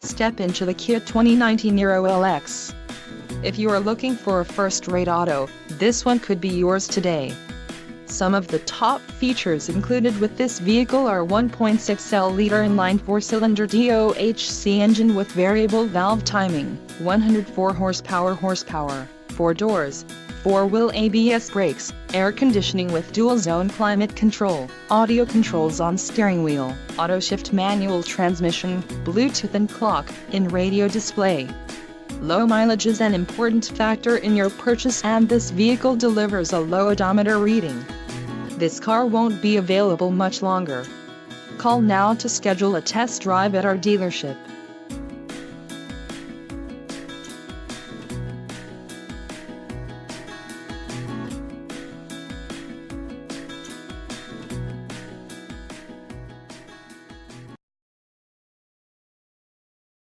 Step into the Kia 2019 Niro LX. If you are looking for a first-rate auto, this one could be yours today. Some of the top features included with this vehicle are 1.6L-liter inline four-cylinder DOHC engine with variable valve timing, 104 horsepower, 4 doors, 4-wheel ABS brakes, air conditioning with dual-zone climate control, audio controls on steering wheel, auto-shift manual transmission, Bluetooth and clock-in radio display. Low mileage is an important factor in your purchase, and this vehicle delivers a low odometer reading. This car won't be available much longer. Call now to schedule a test drive at our dealership.